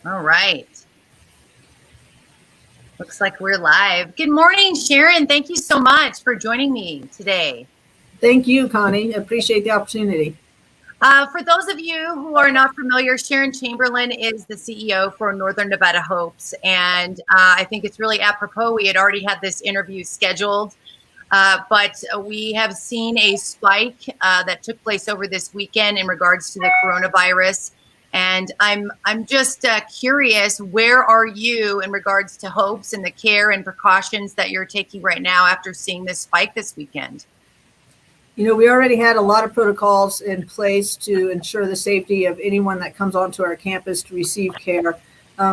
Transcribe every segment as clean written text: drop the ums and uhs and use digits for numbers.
All right. Looks like we're live. Good morning, Sharon. Thank you so much for joining me today. Thank you, Connie. Appreciate the opportunity. For those of you who are not familiar, Sharon Chamberlain is the CEO for Northern Nevada Hopes. And I think it's really apropos. We had already had this interview scheduled, but we have seen a spike that took place over this weekend in regards to the coronavirus. And I'm just curious, where are you in regards to hopes and the care and precautions that you're taking right now after seeing this spike this weekend? We already had a lot of protocols in place to ensure the safety of anyone that comes onto our campus to receive care.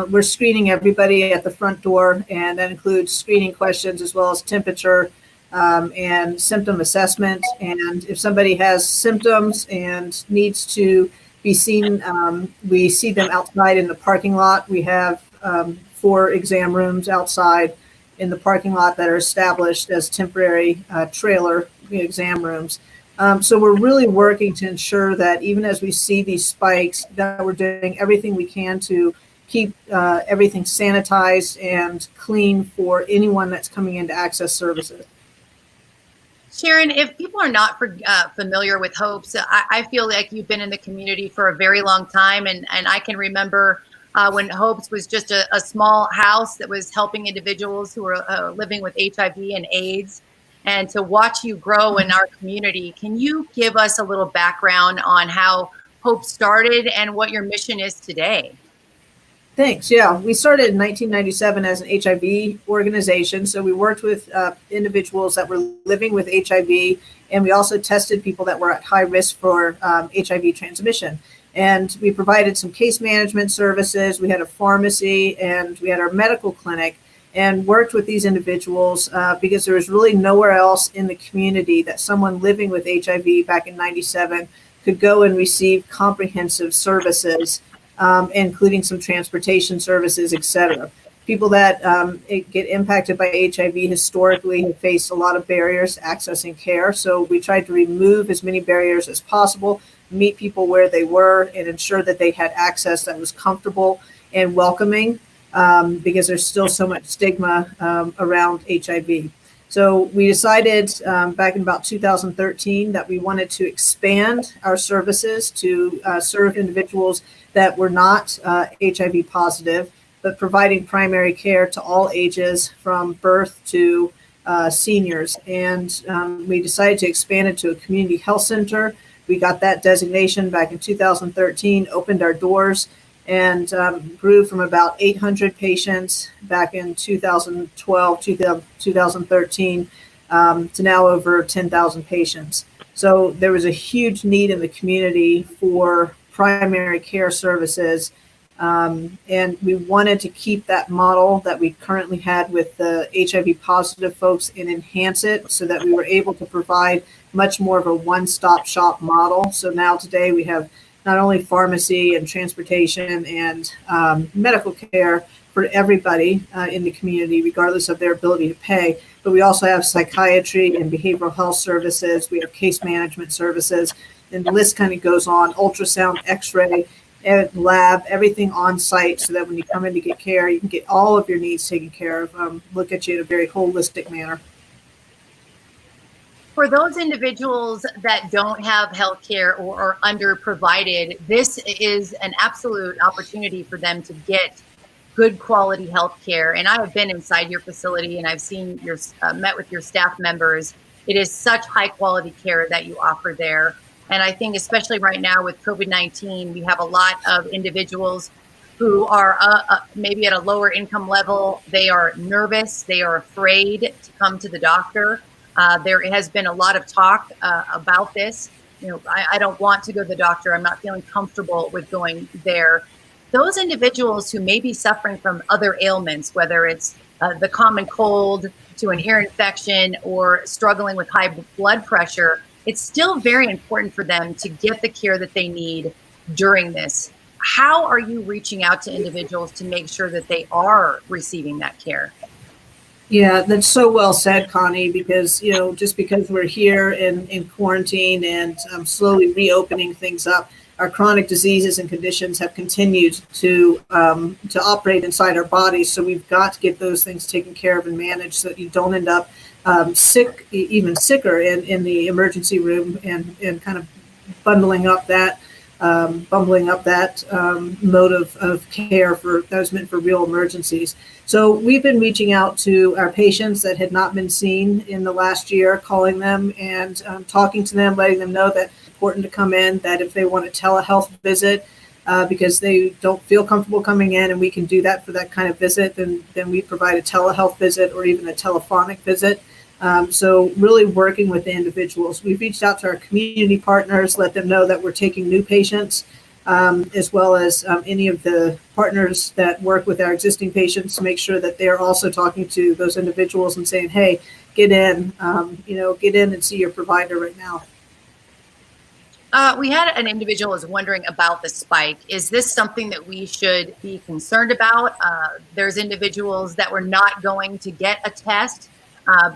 We're screening everybody at the front door, and that includes screening questions as well as temperature and symptom assessment. And if somebody has symptoms and needs to be seen, we see them outside in the parking lot. We have 4 exam rooms outside in the parking lot that are established as temporary trailer exam rooms. So we're really working to ensure that even as we see these spikes, that we're doing everything we can to keep everything sanitized and clean for anyone that's coming in to access services. Sharon, if people are not familiar with Hopes, I feel like you've been in the community for a very long time, and I can remember when Hopes was just a small house that was helping individuals who were living with HIV and AIDS. And to watch you grow in our community, can you give us a little background on how Hope started and what your mission is today? Thanks. Yeah, we started in 1997 as an HIV organization. So we worked with individuals that were living with HIV, and we also tested people that were at high risk for HIV transmission. And we provided some case management services. We had a pharmacy, and we had our medical clinic, and worked with these individuals because there was really nowhere else in the community that someone living with HIV back in 97 could go and receive comprehensive services, including some transportation services, et cetera. People that get impacted by HIV historically have faced a lot of barriers accessing care. So we tried to remove as many barriers as possible, meet people where they were, and ensure that they had access that was comfortable and welcoming. Because there's still so much stigma around HIV. So we decided back in about 2013 that we wanted to expand our services to serve individuals that were not HIV positive, but providing primary care to all ages from birth to seniors. And we decided to expand it to a community health center. We got that designation back in 2013, opened our doors, and grew from about 800 patients back in 2012, 2013, to now over 10,000 patients. So there was a huge need in the community for primary care services. And we wanted to keep that model that we currently had with the HIV positive folks and enhance it so that we were able to provide much more of a one-stop shop model. So now today we have not only pharmacy and transportation and medical care for everybody in the community, regardless of their ability to pay, but we also have psychiatry and behavioral health services. We have case management services, and the list kind of goes on: ultrasound, x-ray, lab, everything on site, so that when you come in to get care, you can get all of your needs taken care of, look at you in a very holistic manner. For those individuals that don't have health care or are underprovided, this is an absolute opportunity for them to get good quality health care. And I have been inside your facility, and I've seen your met with your staff members. It is such high quality care that you offer there. And I think especially right now with COVID-19, we have a lot of individuals who are maybe at a lower income level. They are nervous, they are afraid to come to the doctor. There has been a lot of talk about this. I don't want to go to the doctor. I'm not feeling comfortable with going there. Those individuals who may be suffering from other ailments, whether it's the common cold to an ear infection or struggling with high blood pressure, it's still very important for them to get the care that they need during this. How are you reaching out to individuals to make sure that they are receiving that care? Yeah, that's so well said, Connie, because, just because we're here in quarantine and slowly reopening things up, our chronic diseases and conditions have continued to operate inside our bodies. So we've got to get those things taken care of and managed so that you don't end up sick, even sicker in the emergency room and kind of bundling up that mode of care that was meant for real emergencies. So we've been reaching out to our patients that had not been seen in the last year, calling them and talking to them, letting them know that it's important to come in, that if they want a telehealth visit, because they don't feel comfortable coming in, and we can do that for that kind of visit, then we provide a telehealth visit or even a telephonic visit. So really working with the individuals. We've reached out to our community partners, let them know that we're taking new patients, as well as any of the partners that work with our existing patients to make sure that they're also talking to those individuals and saying, hey, get in, get in and see your provider right now. We had an individual was wondering about the spike. Is this something that we should be concerned about? There's individuals that were not going to get a test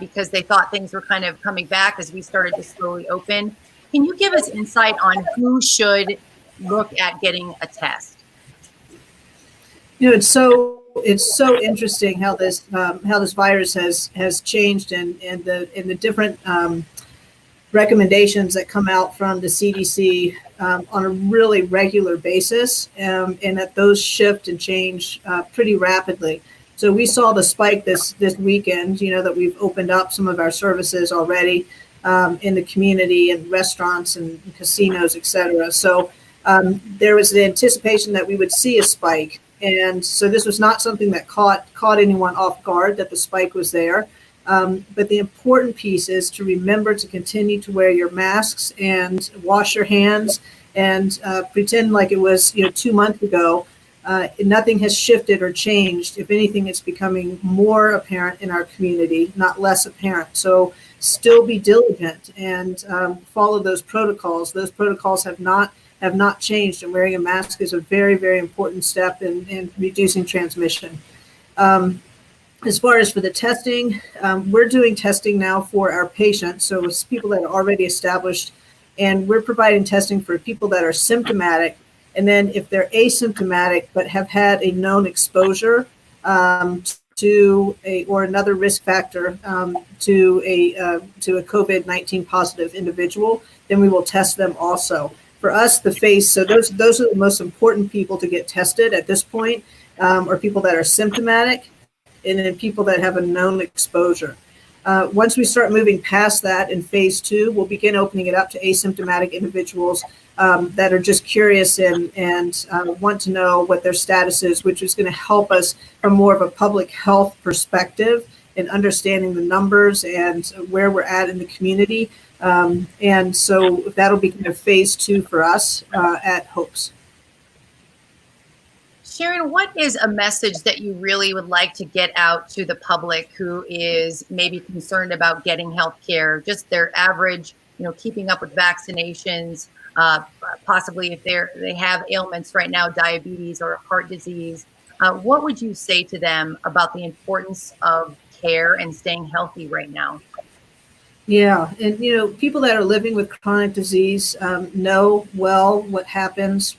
because they thought things were kind of coming back as we started to slowly open. Can you give us insight on who should look at getting a test? It's so interesting how this virus has changed and the different recommendations that come out from the CDC on a really regular basis, and that those shift and change pretty rapidly. So we saw the spike this weekend, that we've opened up some of our services already in the community and restaurants and casinos, et cetera. So there was the anticipation that we would see a spike. And so this was not something that caught anyone off guard, that the spike was there. But the important piece is to remember to continue to wear your masks and wash your hands and pretend like it was 2 months ago. Nothing has shifted or changed. If anything, it's becoming more apparent in our community, not less apparent. So still be diligent and follow those protocols. Those protocols have not changed, and wearing a mask is a very, very important step in reducing transmission. As far as for the testing, we're doing testing now for our patients. So it's people that are already established, and we're providing testing for people that are symptomatic. And then if they're asymptomatic but have had a known exposure to another risk factor to a COVID-19 positive individual, then we will test them also. For us, so those are the most important people to get tested at this point, are people that are symptomatic and then people that have a known exposure. Once we start moving past that in phase 2, we'll begin opening it up to asymptomatic individuals that are just curious and want to know what their status is, which is going to help us from more of a public health perspective in understanding the numbers and where we're at in the community. And so that'll be kind of phase 2 for us at Hopes. Sharon, what is a message that you really would like to get out to the public who is maybe concerned about getting health care, just their average, keeping up with vaccinations, possibly if they have ailments right now, diabetes or heart disease? What would you say to them about the importance of care and staying healthy right now? Yeah, and people that are living with chronic disease know well what happens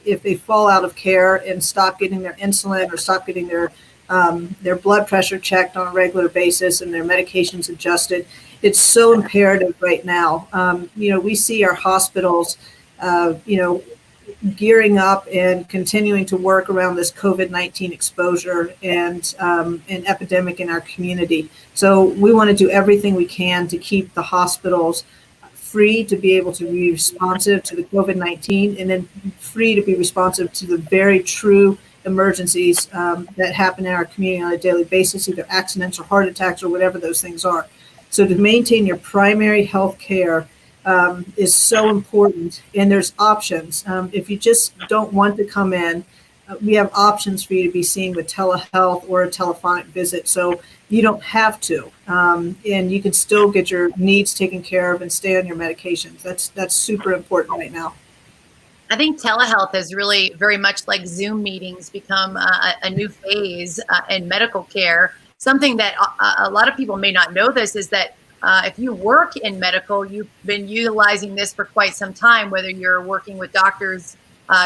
if they fall out of care and stop getting their insulin or stop getting their blood pressure checked on a regular basis and their medications adjusted. It's so imperative right now. We see our hospitals, gearing up and continuing to work around this COVID-19 exposure and an epidemic in our community. So we want to do everything we can to keep the hospitals free to be able to be responsive to the COVID-19, and then free to be responsive to the very true emergencies that happen in our community on a daily basis, either accidents or heart attacks or whatever those things are. So to maintain your primary health care is so important, and there's options. If you just don't want to come in, we have options for you to be seen with telehealth or a telephonic visit. So you don't have to, and you can still get your needs taken care of and stay on your medications. That's super important right now. I think telehealth has really, very much like Zoom meetings, become a new phase in medical care. something that a lot of people may not know this is that if you work in medical, you've been utilizing this for quite some time, whether you're working with doctors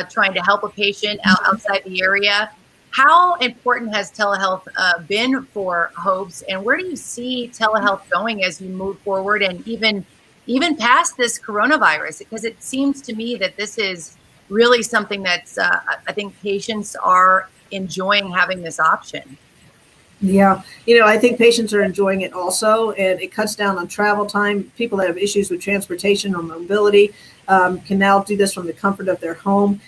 trying to help a patient outside the area. How important has telehealth been for Hopes, and where do you see telehealth going as you move forward, and even past this coronavirus? Because it seems to me that this is really something that's I think patients are enjoying having this option. Yeah, I think patients are enjoying it also, and it cuts down on travel time. People that have issues with transportation or mobility can now do this from the comfort of their home.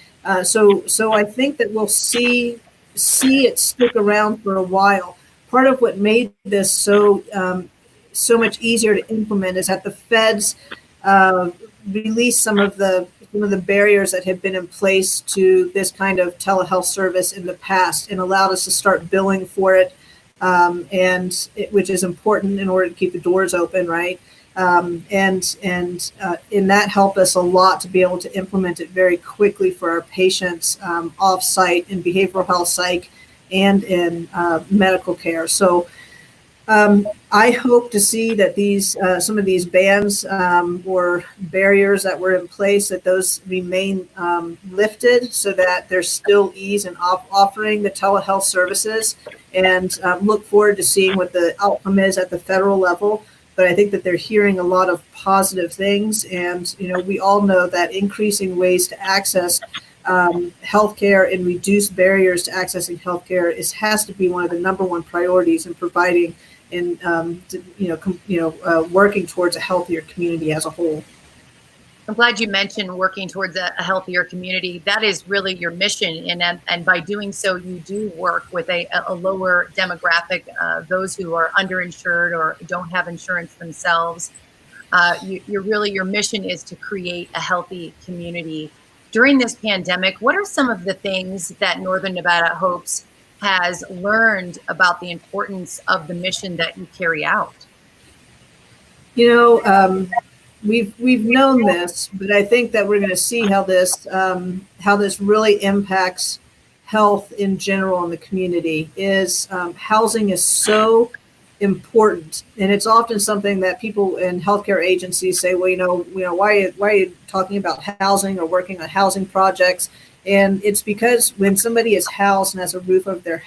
So I think that we'll see it stick around for a while. Part of what made this so much easier to implement is that the feds released some of the barriers that had been in place to this kind of telehealth service in the past, and allowed us to start billing for it. Which is important in order to keep the doors open, right? And that helped us a lot to be able to implement it very quickly for our patients off-site in behavioral health, psych, and in medical care. So I hope to see that these some of these bans or barriers that were in place, that those remain lifted, so that there's still ease in offering the telehealth services, and look forward to seeing what the outcome is at the federal level. But I think that they're hearing a lot of positive things, and we all know that increasing ways to access healthcare and reduce barriers to accessing healthcare has to be one of the number one priorities in providing and working towards a healthier community as a whole. I'm glad you mentioned working towards a healthier community. That is really your mission, and by doing so, you do work with a lower demographic, those who are underinsured or don't have insurance themselves. Your mission is to create a healthy community. During this pandemic, what are some of the things that Northern Nevada Hopes has learned about the importance of the mission that you carry out? We've known this, but I think that we're going to see how this really impacts health in general in the community. Housing is so important, and it's often something that people in healthcare agencies say, well, why are you talking about housing or working on housing projects? And it's because when somebody is housed and has a roof over their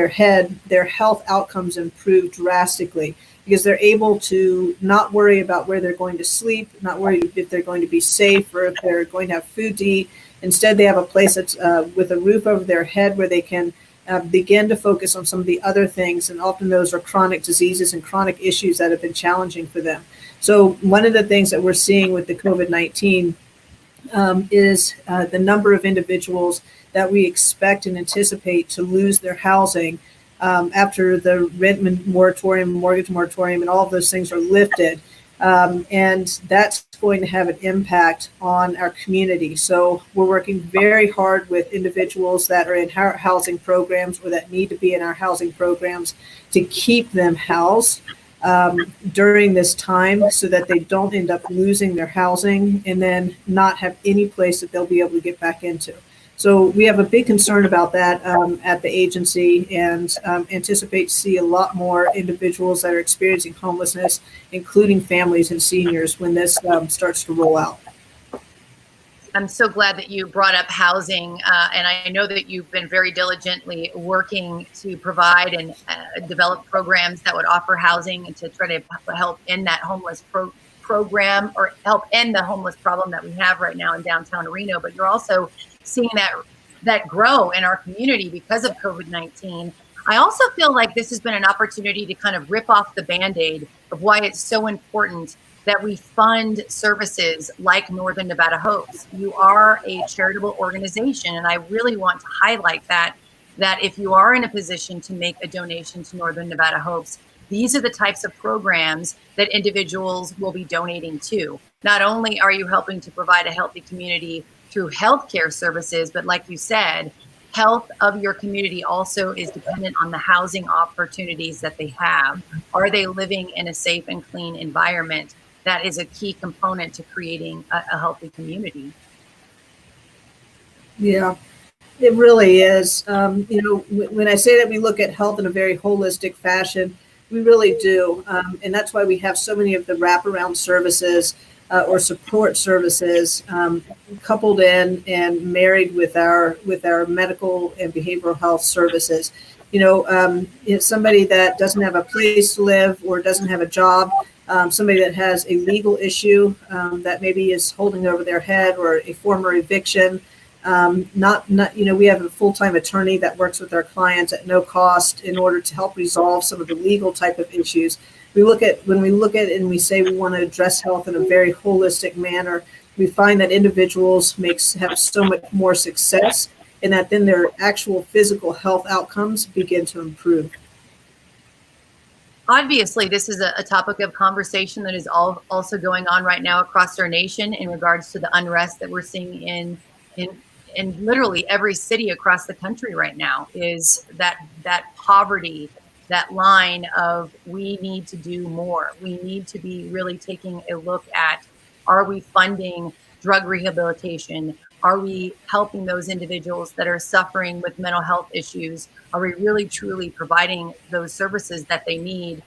head, their health outcomes improve drastically, because they're able to not worry about where they're going to sleep, not worry if they're going to be safe or if they're going to have food to eat. Instead, they have a place that's with a roof over their head where they can begin to focus on some of the other things. And often those are chronic diseases and chronic issues that have been challenging for them. So one of the things that we're seeing with the COVID-19 is the number of individuals that we expect and anticipate to lose their housing after the rent moratorium, mortgage moratorium, and all of those things are lifted. And that's going to have an impact on our community. So we're working very hard with individuals that are in our housing programs or that need to be in our housing programs to keep them housed during this time, so that they don't end up losing their housing and then not have any place that they'll be able to get back into. So we have a big concern about that at the agency, and anticipate to see a lot more individuals that are experiencing homelessness, including families and seniors, when this starts to roll out. I'm so glad that you brought up housing, and I know that you've been very diligently working to provide and develop programs that would offer housing and to try to help end that homeless program, or help end the homeless problem that we have right now in downtown Reno. But you're also seeing that grow in our community because of COVID-19. I also feel like this has been an opportunity to kind of rip off the Band-Aid of why it's so important that we fund services like Northern Nevada Hopes. You are a charitable organization, and I really want to highlight that if you are in a position to make a donation to Northern Nevada Hopes, these are the types of programs that individuals will be donating to. Not only are you helping to provide a healthy community through healthcare services, but like you said, health of your community also is dependent on the housing opportunities that they have. Are they living in a safe and clean environment? That is a key component to creating a healthy community. Yeah. It really is. When I say that we look at health in a very holistic fashion, we really do. And that's why we have so many of the wraparound services or support services coupled in and married with our medical and behavioral health services. It's somebody that doesn't have a place to live or doesn't have a job, somebody that has a legal issue that maybe is holding over their head, or a former eviction. We have a full-time attorney that works with our clients at no cost in order to help resolve some of the legal type of issues. When we look at it and we say we want to address health in a very holistic manner, we find that individuals have so much more success, and that then their actual physical health outcomes begin to improve. Obviously, this is a topic of conversation that is also going on right now across our nation in regards to the unrest that we're seeing in literally every city across the country right now. Is that poverty, that line of we need to do more. We need to be really taking a look at, are we funding drug rehabilitation? Are we helping those individuals that are suffering with mental health issues? Are we really truly providing those services that they need?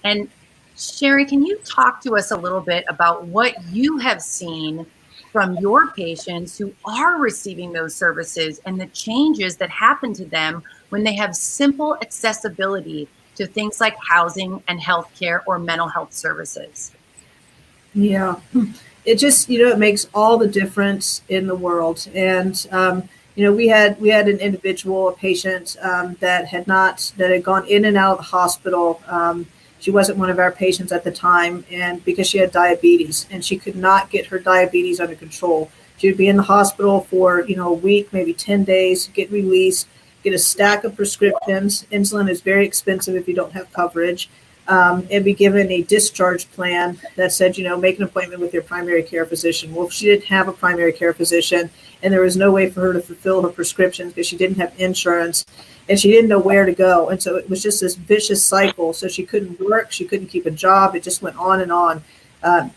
And Sharon, can you talk to us a little bit about what you have seen from your patients who are receiving those services and the changes that happen to them when they have simple accessibility to things like housing and healthcare or mental health services? Yeah, it just, it makes all the difference in the world. And, we had an individual, a patient that had gone in and out of the hospital. She wasn't one of our patients at the time, and because she had diabetes and she could not get her diabetes under control. She would be in the hospital for, a week, maybe 10 days, get released, get a stack of prescriptions. Insulin is very expensive if you don't have coverage. And be given a discharge plan that said, make an appointment with your primary care physician. Well, if she didn't have a primary care physician and there was no way for her to fulfill her prescriptions because she didn't have insurance and she didn't know where to go. And so it was just this vicious cycle. So she couldn't work. She couldn't keep a job. It just went on and on.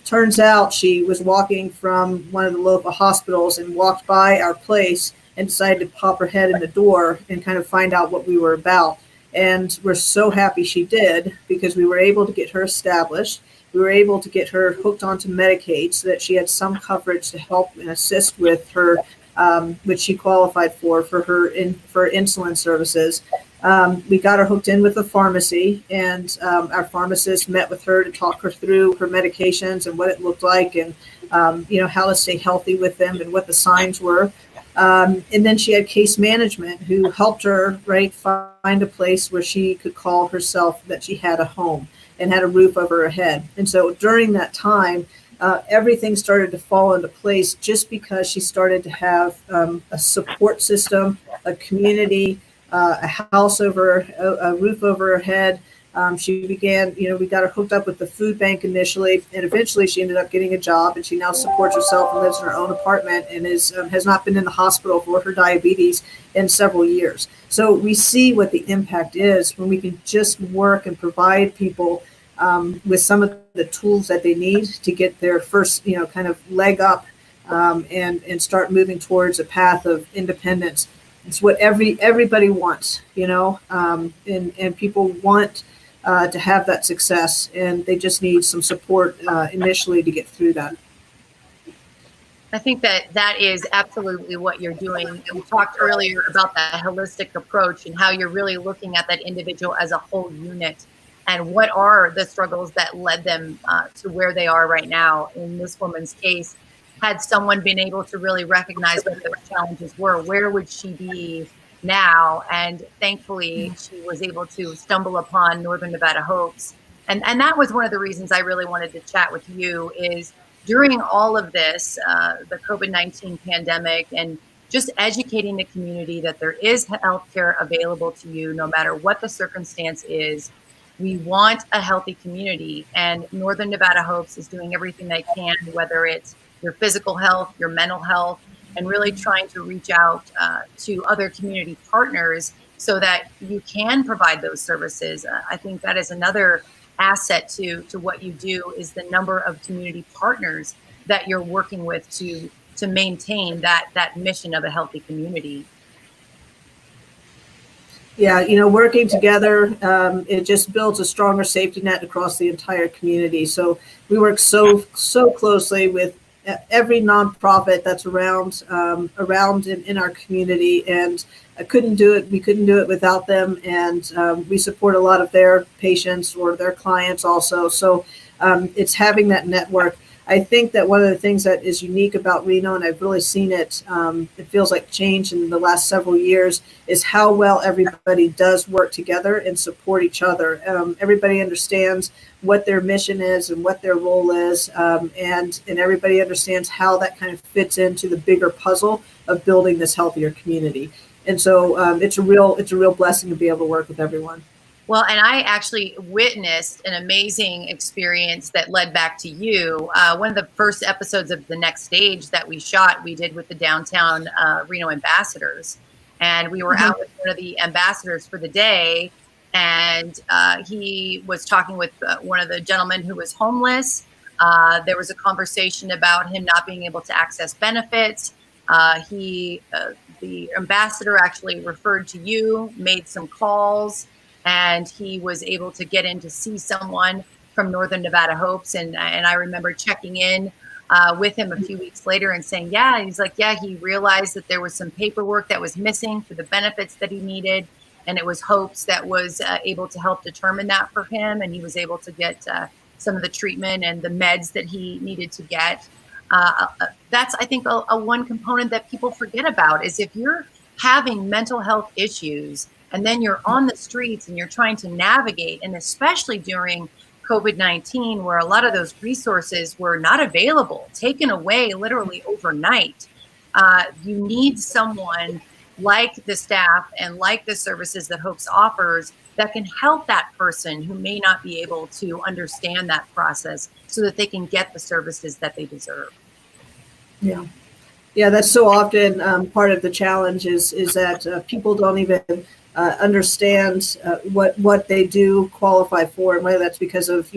Turns out she was walking from one of the local hospitals and walked by our place and decided to pop her head in the door and kind of find out what we were about. And we're so happy she did, because we were able to get her established. We were able to get her hooked onto Medicaid so that she had some coverage to help and assist with her, which she qualified for insulin services. We got her hooked in with a pharmacy, and our pharmacist met with her to talk her through her medications and what it looked like, and how to stay healthy with them and what the signs were. And then she had case management who helped her find a place where she could call herself that she had a home and had a roof over her head. And so during that time, everything started to fall into place just because she started to have a support system, a community, a house over a roof over her head. She began, we got her hooked up with the food bank initially, and eventually she ended up getting a job, and she now supports herself and lives in her own apartment and has not been in the hospital for her diabetes in several years. So we see what the impact is when we can just work and provide people with some of the tools that they need to get their first, kind of leg up and start moving towards a path of independence. It's what everybody wants, and people want to have that success, and they just need some support initially to get through that. I think that is absolutely what you're doing. We talked earlier about that holistic approach and how you're really looking at that individual as a whole unit, and what are the struggles that led them to where they are right now. In this woman's case, had someone been able to really recognize what those challenges were, where would she be now? And thankfully, she was able to stumble upon Northern Nevada Hopes. And that was one of the reasons I really wanted to chat with you, is during all of this, the COVID-19 pandemic, and just educating the community that there is healthcare available to you no matter what the circumstance is. We want a healthy community, and Northern Nevada Hopes is doing everything they can, whether it's your physical health, your mental health, and really trying to reach out to other community partners so that you can provide those services. I think that is another asset to what you do, is the number of community partners that you're working with to maintain that mission of a healthy community. Yeah, working together, it just builds a stronger safety net across the entire community. So we work so closely with every nonprofit that's around in our community, and I couldn't do it. We couldn't do it without them, and we support a lot of their patients or their clients also. So it's having that network. I think that one of the things that is unique about Reno, and I've really seen it, it feels like change in the last several years, is how well everybody does work together and support each other. Everybody understands what their mission is and what their role is, and everybody understands how that kind of fits into the bigger puzzle of building this healthier community. And so it's a real blessing to be able to work with everyone. Well, and I actually witnessed an amazing experience that led back to you. One of the first episodes of The Next Stage that we shot, we did with the downtown Reno ambassadors. And we were out with one of the ambassadors for the day. And he was talking with one of the gentlemen who was homeless. There was a conversation about him not being able to access benefits. The ambassador actually referred to you, made some calls, and he was able to get in to see someone from Northern Nevada Hopes. And I remember checking in with him a few weeks later and saying, yeah, he's like, yeah, he realized that there was some paperwork that was missing for the benefits that he needed. And it was Hopes that was able to help determine that for him. And he was able to get some of the treatment and the meds that he needed to get. That's, I think, a one component that people forget about is if you're having mental health issues, and then you're on the streets and you're trying to navigate, and especially during COVID-19, where a lot of those resources were not available, taken away literally overnight. You need someone like the staff and like the services that Hopes offers that can help that person who may not be able to understand that process so that they can get the services that they deserve. Yeah. Yeah, that's so often part of the challenge is that people don't even understand what they do qualify for, and whether that's because of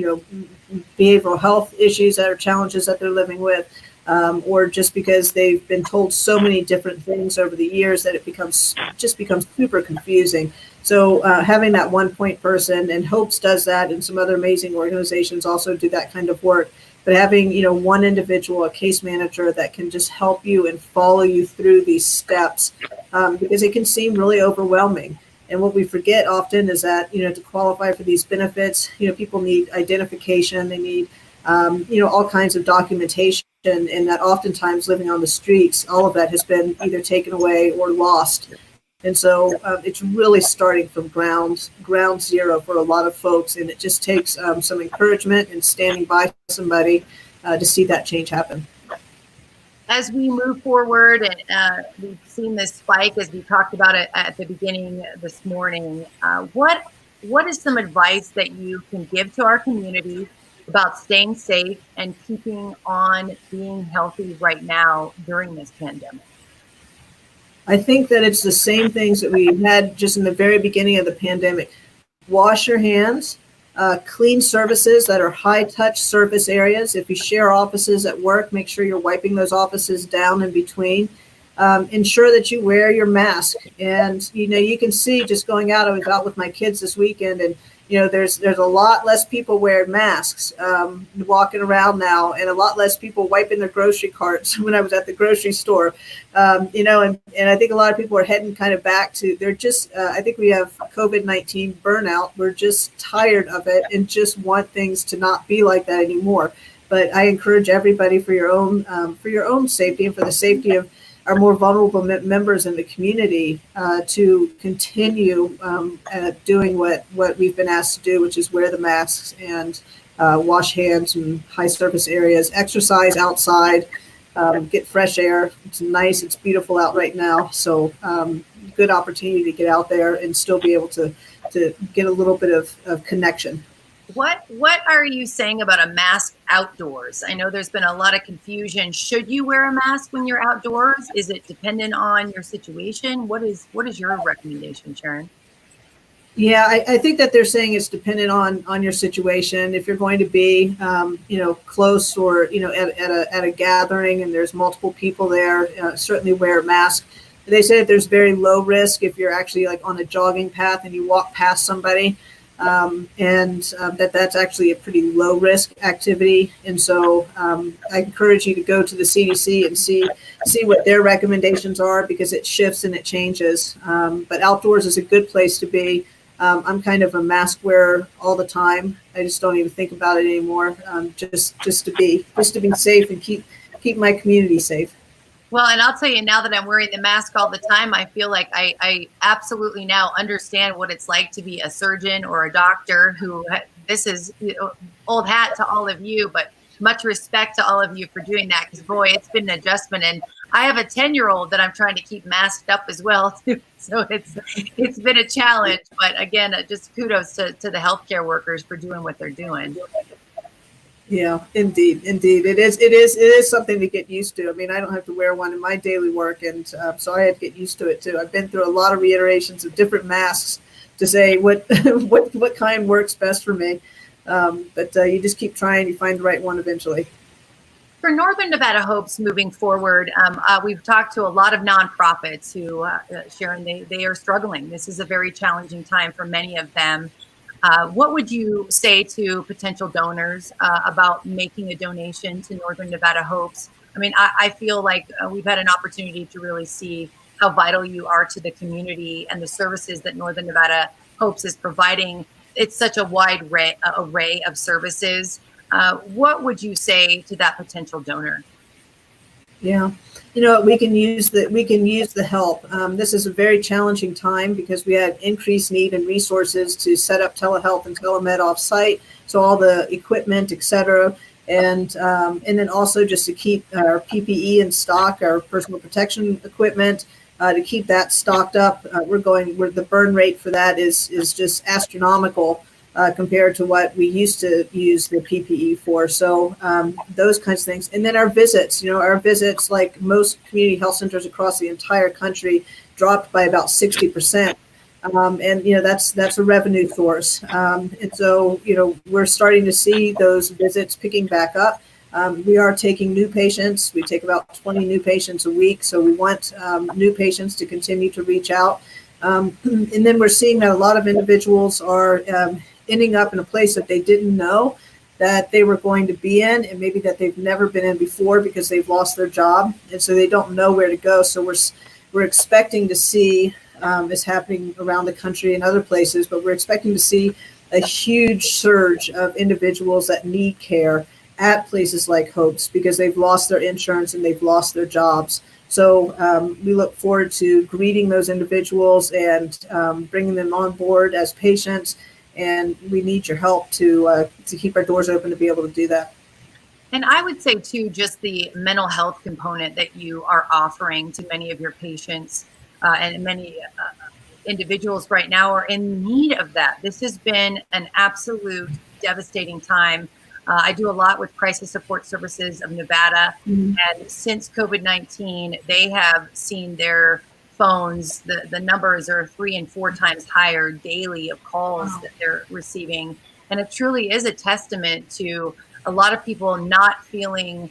behavioral health issues that are challenges that they're living with, or just because they've been told so many different things over the years that it becomes super confusing. So having that one point person, and Hopes does that, and some other amazing organizations also do that kind of work. But having one individual, a case manager that can just help you and follow you through these steps, because it can seem really overwhelming. And what we forget often is that, to qualify for these benefits, people need identification, they need, all kinds of documentation, and that oftentimes living on the streets, all of that has been either taken away or lost. And so it's really starting from ground zero for a lot of folks. And it just takes some encouragement and standing by somebody to see that change happen. As we move forward, and we've seen this spike, as we talked about it at the beginning this morning, what is some advice that you can give to our community about staying safe and keeping on being healthy right now during this pandemic? I think that it's the same things that we had just in the very beginning of the pandemic. Wash your hands, clean surfaces that are high touch surface areas. If you share offices at work, make sure you're wiping those offices down in between. Ensure that you wear your mask. And, you can see just going out, I was out with my kids this weekend, and there's a lot less people wearing masks walking around now, and a lot less people wiping their grocery carts when I was at the grocery store. And I think a lot of people are heading kind of back to, they're just, I think we have COVID-19 burnout. We're just tired of it and just want things to not be like that anymore. But I encourage everybody for your own safety and for the safety of our more vulnerable members in the community to continue doing what we've been asked to do, which is wear the masks and wash hands in high surface areas, exercise outside, get fresh air. It's nice, it's beautiful out right now. So good opportunity to get out there and still be able to get a little bit of connection. What are you saying about a mask outdoors? I know there's been a lot of confusion. Should you wear a mask when you're outdoors? Is it dependent on your situation? What is your recommendation, Sharon? Yeah, I think that they're saying it's dependent on your situation. If you're going to be, close or, at a gathering and there's multiple people there, certainly wear a mask. They say that there's very low risk if you're actually like on a jogging path and you walk past somebody, that's actually a pretty low risk activity. And so I encourage you to go to the CDC and see what their recommendations are, because it shifts and it changes. But outdoors is a good place to be. I'm kind of a mask wearer all the time. I just don't even think about it anymore. Just to be safe and keep my community safe. Well, and I'll tell you, now that I'm wearing the mask all the time, I feel like I absolutely now understand what it's like to be a surgeon or a doctor this is old hat to all of you, but much respect to all of you for doing that, because boy, it's been an adjustment. And I have a 10-year-old that I'm trying to keep masked up as well too. So it's been a challenge, but again, just kudos to the healthcare workers for doing what they're doing. Yeah, indeed. It is something to get used to. I mean, I don't have to wear one in my daily work, and so I had to get used to it too. I've been through a lot of reiterations of different masks to say what what kind works best for me. But you just keep trying, you find the right one eventually. For Northern Nevada Hopes moving forward, we've talked to a lot of nonprofits who, Sharon, they are struggling. This is a very challenging time for many of them. What would you say to potential donors about making a donation to Northern Nevada Hopes? I mean, I feel like we've had an opportunity to really see how vital you are to the community and the services that Northern Nevada Hopes is providing. It's such a wide array of services. What would you say to that potential donor? Yeah, we can use the help. This is a very challenging time because we had increased need and resources to set up telehealth and telemed offsite, so all the equipment, et cetera, and then also just to keep our PPE in stock, our personal protection equipment, to keep that stocked up. Where the burn rate for that is just astronomical. Compared to what we used to use the PPE for. So those kinds of things. And then our visits, like most community health centers across the entire country, dropped by about 60%. And that's a revenue source. And so, we're starting to see those visits picking back up. We are taking new patients. We take about 20 new patients a week. So we want new patients to continue to reach out. And then we're seeing that a lot of individuals are ending up in a place that they didn't know that they were going to be in, and maybe that they've never been in before because they've lost their job, and so they don't know where to go. So we're expecting to see this happening around the country and other places, but we're expecting to see a huge surge of individuals that need care at places like Hopes because they've lost their insurance and they've lost their jobs. So we look forward to greeting those individuals and bringing them on board as patients. And we need your help to keep our doors open to be able to do that. And I would say too, just the mental health component that you are offering to many of your patients and many individuals right now are in need of that. This has been an absolute devastating time. I do a lot with Crisis Support Services of Nevada. Mm-hmm. And since COVID-19, they have seen their phones, the numbers are 3 and 4 times higher daily of calls that they're receiving. And it truly is a testament to a lot of people not feeling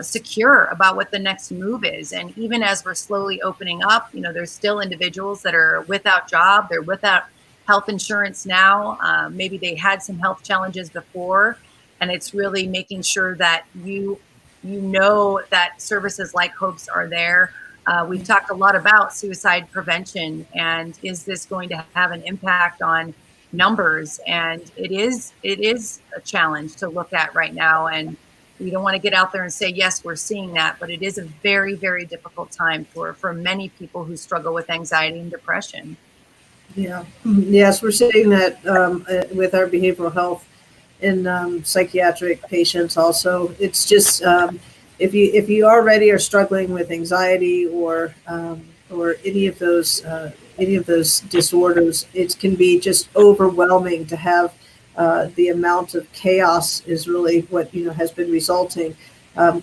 secure about what the next move is. And even as we're slowly opening up, there's still individuals that are without job, they're without health insurance now. Maybe they had some health challenges before. And it's really making sure that you know that services like Hopes are there. We've talked a lot about suicide prevention, and is this going to have an impact on numbers? And it is a challenge to look at right now. And we don't want to get out there and say, yes, we're seeing that, but it is a very, very difficult time for many people who struggle with anxiety and depression. Yeah. Yes, we're seeing that with our behavioral health and psychiatric patients also. It's just if you already are struggling with anxiety or any of those disorders, it can be just overwhelming to have the amount of chaos is really what has been resulting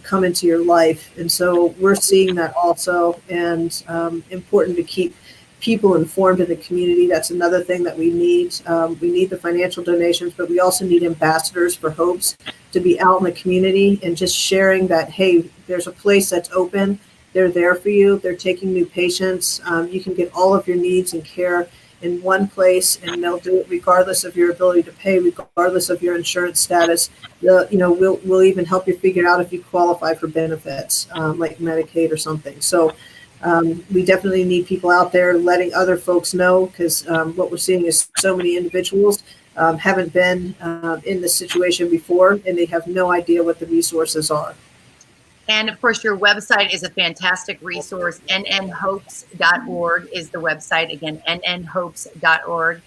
come into your life. And so we're seeing that also, and important to keep people informed in the community. That's another thing that we need. We need the financial donations, but we also need ambassadors for Hopes to be out in the community and just sharing that, hey, there's a place that's open They're there for you. They're taking new patients. You can get all of your needs and care in one place, and they'll do it regardless of your ability to pay, regardless of your insurance status. We'll even help you figure out if you qualify for benefits, like Medicaid or something. So we definitely need people out there letting other folks know, because what we're seeing is so many individuals haven't been in this situation before, and they have no idea what the resources are. And of course, your website is a fantastic resource. nnhopes.org is the website. Again, nnhopes.org.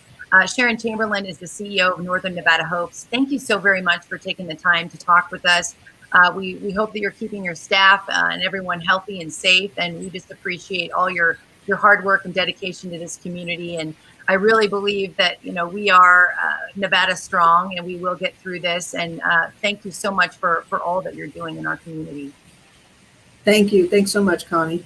Sharon Chamberlain is the CEO of Northern Nevada Hopes. Thank you so very much for taking the time to talk with us. We hope that you're keeping your staff and everyone healthy and safe. And we just appreciate all your hard work and dedication to this community. And I really believe that, we are Nevada strong, and we will get through this. And thank you so much for all that you're doing in our community. Thank you. Thanks so much, Connie.